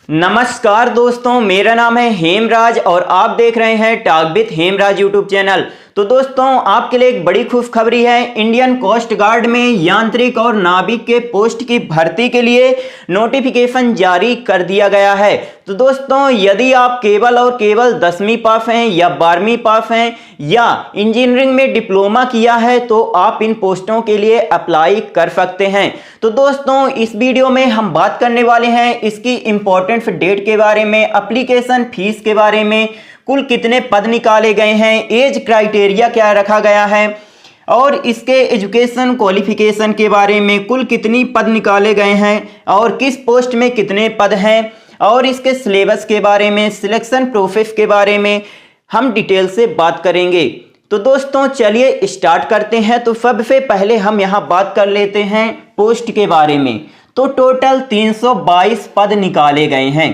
नमस्कार दोस्तों, मेरा नाम है हेमराज और आप देख रहे हैं talk with Hemraj YouTube channel. तो दोस्तों, आपके लिए एक बड़ी खुशखबरी है। इंडियन कोस्ट गार्ड में यांत्रिक और नाविक के पोस्ट की भर्ती के लिए नोटिफिकेशन जारी कर दिया गया है। तो दोस्तों, यदि आप केवल और केवल 10वीं पास हैं या 12वीं पास हैं या इंजीनियरिंग में डिप्लोमा किया है तो आप इन पोस्टों के लिए अप्लाई कर सकते हैं। तो दोस्तों, इस वीडियो में हम बात करने वाले हैं इसकी इंपॉर्टेंट डेट के बारे में, एप्लीकेशन फीस के बारे में, कुल कितने पद निकाले गए हैं, एज क्राइटेरिया क्या रखा गया है और इसके एजुकेशन क्वालिफिकेशन के बारे में, कुल कितनी पद निकाले गए हैं और किस पोस्ट में कितने पद हैं और इसके सिलेबस के बारे में, सिलेक्शन प्रोसेस के बारे में हम डिटेल से बात करेंगे। तो दोस्तों, चलिए स्टार्ट करते हैं। तो सबसे पहले हम यहाँ बात कर लेते हैं पोस्ट के बारे में। तो टोटल 322 पद निकाले गए हैं।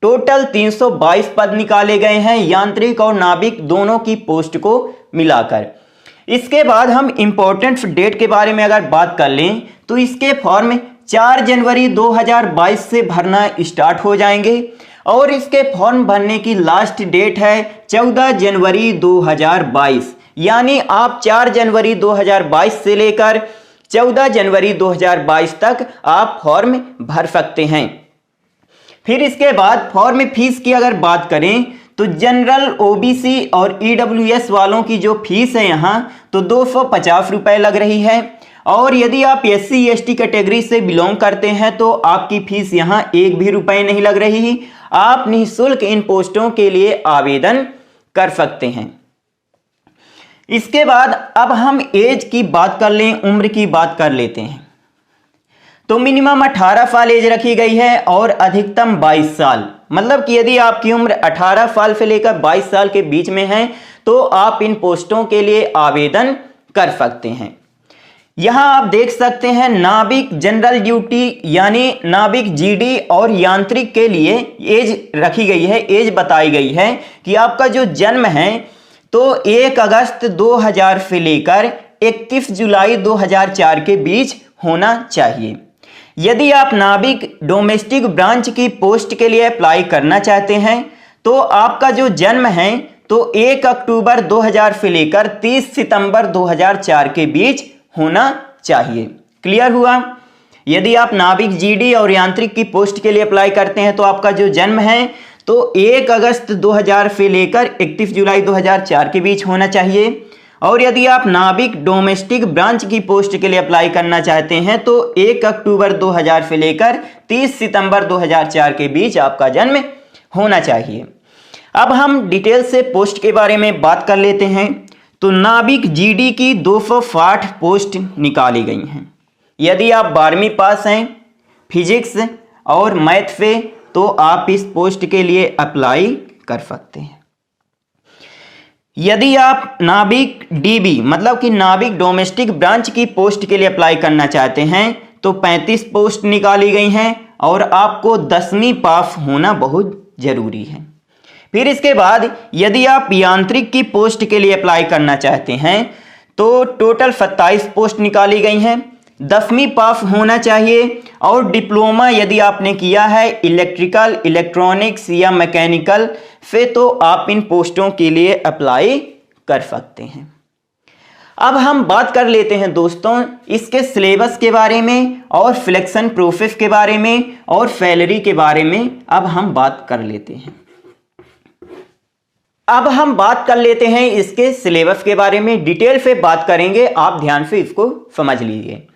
टोटल 322 पद निकाले गए हैं यांत्रिक और नाविक दोनों की पोस्ट को मिलाकर। इसके बाद हम इंपॉर्टेंट डेट के बारे में अगर बात कर लें तो इसके फॉर्म 4 जनवरी 2022 से भरना स्टार्ट हो जाएंगे और इसके फॉर्म भरने की लास्ट डेट है 14 जनवरी 2022। यानी आप 4 जनवरी 2022 से लेकर 14 जनवरी 2022 तक आप फॉर्म भर सकते हैं। फिर इसके बाद फॉर्म फीस की अगर बात करें तो जनरल, ओबीसी और ईडब्ल्यूएस वालों की जो फीस है यहाँ तो 250 रुपये लग रही है और यदि आप एससी एसटी कैटेगरी से बिलोंग करते हैं तो आपकी फीस यहाँ 1 भी रुपये नहीं लग रही। आप निःशुल्क इन पोस्टों के लिए आवेदन कर सकते हैं। इसके बाद अब हम एज की बात कर लें, उम्र की बात कर लेते हैं। तो मिनिमम 18 साल एज रखी गई है और अधिकतम 22 साल। मतलब कि यदि आपकी उम्र 18 साल से लेकर 22 साल के बीच में है तो आप इन पोस्टों के लिए आवेदन कर सकते हैं। यहां आप देख सकते हैं नाविक जनरल ड्यूटी यानी नाविक जीडी और यांत्रिक के लिए एज रखी गई है। एज बताई गई है कि आपका जो जन्म है तो 1 अगस्त 2000 से लेकर 31 जुलाई 2004 के बीच होना चाहिए। यदि आप नाविक डोमेस्टिक ब्रांच की पोस्ट के लिए अप्लाई करना चाहते हैं तो आपका जो जन्म है तो 1 अक्टूबर 2000 से लेकर 30 सितंबर 2004 के बीच होना चाहिए। क्लियर हुआ? यदि आप नाविक जीडी और यांत्रिक की पोस्ट के लिए अप्लाई करते हैं तो आपका जो जन्म है तो 1 अगस्त 2000 से लेकर 31 जुलाई 2004 के बीच होना चाहिए और यदि आप नाविक डोमेस्टिक ब्रांच की पोस्ट के लिए अप्लाई करना चाहते हैं तो 1 अक्टूबर 2000 से लेकर 30 सितंबर 2004 के बीच आपका जन्म होना चाहिए। अब हम डिटेल से पोस्ट के बारे में बात कर लेते हैं। तो नाविक जीडी की 260 पोस्ट निकाली गई हैं। यदि आप 12वीं पास हैं फिजिक्स और मैथ से तो आप इस पोस्ट के लिए अप्लाई कर सकते हैं। यदि आप नाविक डीबी मतलब कि नाविक डोमेस्टिक ब्रांच की पोस्ट के लिए अप्लाई करना चाहते हैं तो 35 पोस्ट निकाली गई हैं और आपको 10वीं पास होना बहुत जरूरी है। फिर इसके बाद यदि आप यांत्रिक की पोस्ट के लिए अप्लाई करना चाहते हैं तो टोटल 27 पोस्ट निकाली गई हैं। 10वीं पास होना चाहिए और डिप्लोमा यदि आपने किया है इलेक्ट्रिकल, इलेक्ट्रॉनिक्स या मैकेनिकल से तो आप इन पोस्टों के लिए अप्लाई कर सकते हैं। अब हम बात कर लेते हैं दोस्तों इसके सिलेबस के बारे में और सिलेक्शन प्रोसेस के बारे में और सैलरी के बारे में अब हम बात कर लेते हैं। अब हम बात कर लेते हैं इसके सिलेबस के बारे में, डिटेल से बात करेंगे, आप ध्यान से इसको समझ लीजिए।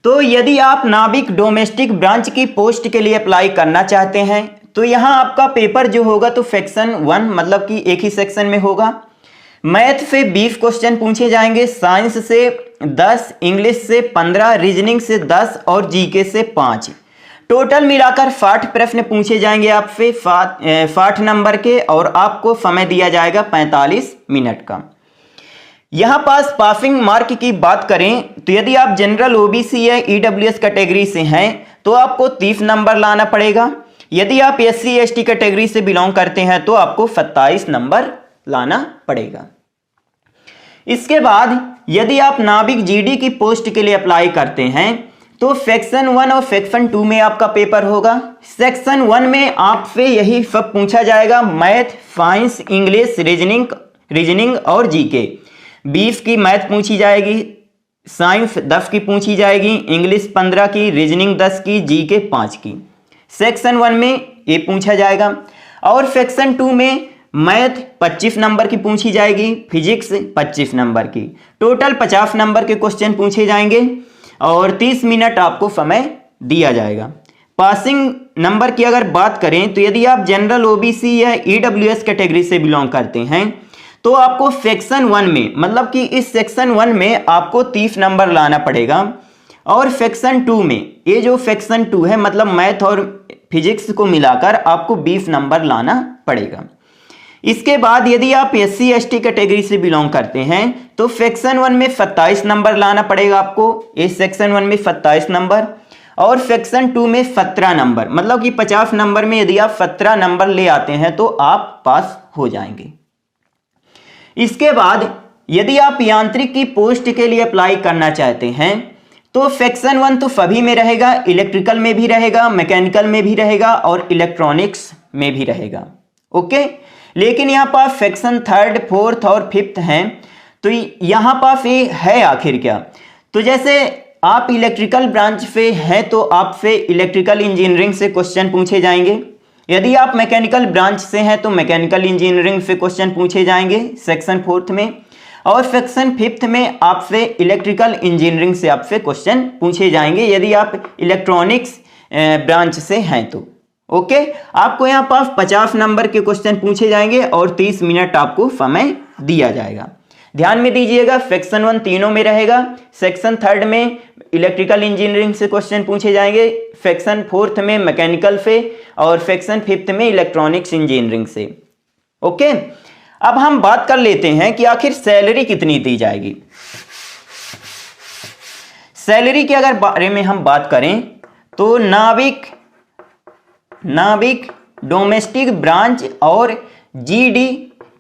तो यदि आप नाविक डोमेस्टिक ब्रांच की पोस्ट के लिए अप्लाई करना चाहते हैं तो यहाँ आपका पेपर जो होगा तो सेक्शन 1 मतलब कि एक ही सेक्शन में होगा। मैथ से 20 क्वेश्चन पूछे जाएंगे, साइंस से 10, इंग्लिश से 15, रीजनिंग से 10 और जीके से 5। टोटल मिलाकर 60 प्रश्न पूछे जाएंगे आपसे 60 नंबर के और आपको समय दिया जाएगा 45 मिनट का। यहां पास पासिंग मार्क की बात करें तो यदि आप जनरल, ओबीसी या ईडब्ल्यूएस कैटेगरी से हैं तो आपको 30 नंबर लाना पड़ेगा। यदि आप एससी एसटी कैटेगरी से बिलोंग करते हैं तो आपको 27 नंबर लाना पड़ेगा। इसके बाद यदि आप नाविक जीडी की पोस्ट के लिए अप्लाई करते हैं तो सेक्शन 1 और सेक्शन 2 में आपका पेपर होगा। सेक्शन 1 में आपसे यही सब पूछा जाएगा, मैथ, साइंस, इंग्लिश, रीजनिंग और जीके। 20 की मैथ पूछी जाएगी, साइंस 10 की पूछी जाएगी, इंग्लिश 15 की, रीजनिंग 10 की, जीके 5 की। सेक्शन 1 में ये पूछा जाएगा। और सेक्शन 2 में मैथ 25 नंबर की पूछी जाएगी, फिजिक्स 25 नंबर की। टोटल 50 नंबर के क्वेश्चन पूछे जाएंगे और 30 मिनट आपको समय दिया जाएगा। पासिंग नंबर की अगर बात करें तो यदि आप जनरल, ओबीसी या ईडब्ल्यूएस कैटेगरी से बिलोंग करते हैं तो आपको सेक्शन 1 में, मतलब कि इस सेक्शन 1 में आपको 30 नंबर लाना पड़ेगा। और सेक्शन 2 में, ये जो सेक्शन 2 है मतलब मैथ और फिजिक्स को मिलाकर आपको 20 नंबर लाना पड़ेगा। इसके बाद यदि आप एससी एसटी कैटेगरी से बिलोंग करते हैं तो सेक्शन 1 में 27 नंबर लाना पड़ेगा आपको, इस सेक्शन 1 में 27 नंबर। और सेक्शन 2 में 17 नंबर, मतलब कि 50 नंबर में यदि आप 17 नंबर ले आते हैं तो आप पास हो जाएंगे। इसके बाद यदि आप यांत्रिक की पोस्ट के लिए अप्लाई करना चाहते हैं तो सेक्शन 1 तो सभी में रहेगा, इलेक्ट्रिकल में भी रहेगा, मैकेनिकल में भी रहेगा और इलेक्ट्रॉनिक्स में भी रहेगा। ओके, लेकिन यहाँ पास सेक्शन 3, 4 और 5 हैं, तो यहाँ पास ये है आखिर क्या। तो जैसे आप इलेक्ट्रिकल ब्रांच से हैं तो आपसे इलेक्ट्रिकल इंजीनियरिंग से क्वेश्चन पूछे जाएंगे। यदि आप मैकेनिकल ब्रांच से हैं तो मैकेनिकल इंजीनियरिंग से क्वेश्चन पूछे जाएंगे सेक्शन 4 में। और सेक्शन 5 में आपसे इलेक्ट्रिकल इंजीनियरिंग से आपसे क्वेश्चन पूछे जाएंगे यदि आप इलेक्ट्रॉनिक्स ब्रांच से हैं तो। ओके, आपको यहाँ पास 50 नंबर के क्वेश्चन पूछे जाएंगे और 30 मिनट आपको समय दिया जाएगा। ध्यान में दीजिएगा, सेक्शन 1 तीनों में रहेगा, सेक्शन 3 में इलेक्ट्रिकल इंजीनियरिंग से क्वेश्चन पूछे जाएंगे, सेक्शन 4 में मैकेनिकल से और सेक्शन 5 में इलेक्ट्रॉनिक्स इंजीनियरिंग से। ओके, अब हम बात कर लेते हैं कि आखिर सैलरी कितनी दी जाएगी। सैलरी के अगर बारे में हम बात करें तो नाविक, डोमेस्टिक ब्रांच और जीडी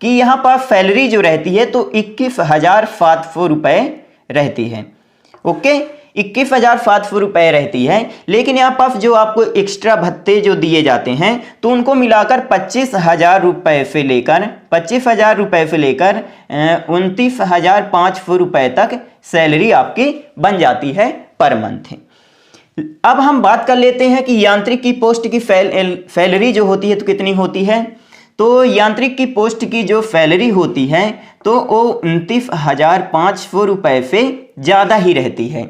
की यहाँ पर सैलरी जो रहती है तो 21,700 रुपये रहती है। ओके, 21,700 रुपये रहती है। लेकिन यहाँ पर जो आपको एक्स्ट्रा भत्ते जो दिए जाते हैं तो उनको मिलाकर 25,000 रुपये से लेकर 29,500 रुपये तक सैलरी आपकी बन जाती है पर मंथ। अब हम बात कर लेते हैं कि यांत्रिक की पोस्ट की सैलरी जो होती है तो कितनी होती है। तो यांत्रिक की पोस्ट की जो सैलरी होती है तो वो 29,500 रुपये से ज़्यादा ही रहती है।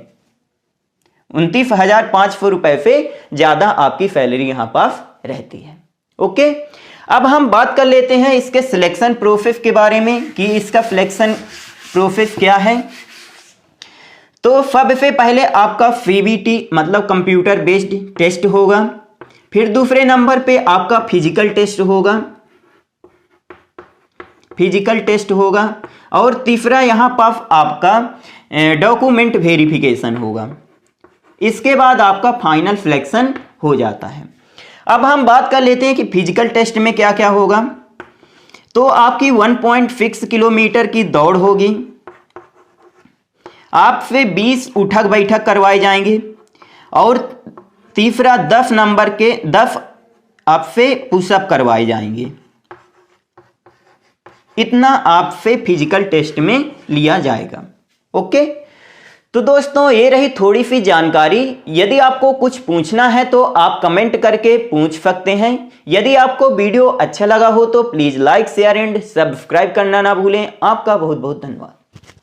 29,500 रुपये से ज़्यादा आपकी सैलरी यहाँ पास रहती है। ओके, अब हम बात कर लेते हैं इसके सिलेक्शन प्रोसेस के बारे में कि इसका सिलेक्शन प्रोसेस क्या है। तो सबसे पहले आपका सीबीटी मतलब कंप्यूटर बेस्ड टेस्ट होगा, फिर दूसरे नंबर पे आपका फिजिकल टेस्ट होगा और तीसरा यहाँ पर आपका डॉक्यूमेंट वेरिफिकेशन होगा। इसके बाद आपका फाइनल सिलेक्शन हो जाता है। अब हम बात कर लेते हैं कि फिजिकल टेस्ट में क्या क्या होगा। तो आपकी 1.6 किलोमीटर की दौड़ होगी, आपसे 20 उठक बैठक करवाए जाएंगे और तीसरा 10 नंबर के 10 आपसे पुशअप करवाए जाएंगे। इतना आपसे फिजिकल टेस्ट में लिया जाएगा। ओके, तो दोस्तों ये रही थोड़ी सी जानकारी। यदि आपको कुछ पूछना है तो आप कमेंट करके पूछ सकते हैं। यदि आपको वीडियो अच्छा लगा हो तो please like, share and subscribe करना ना भूलें। आपका बहुत बहुत धन्यवाद।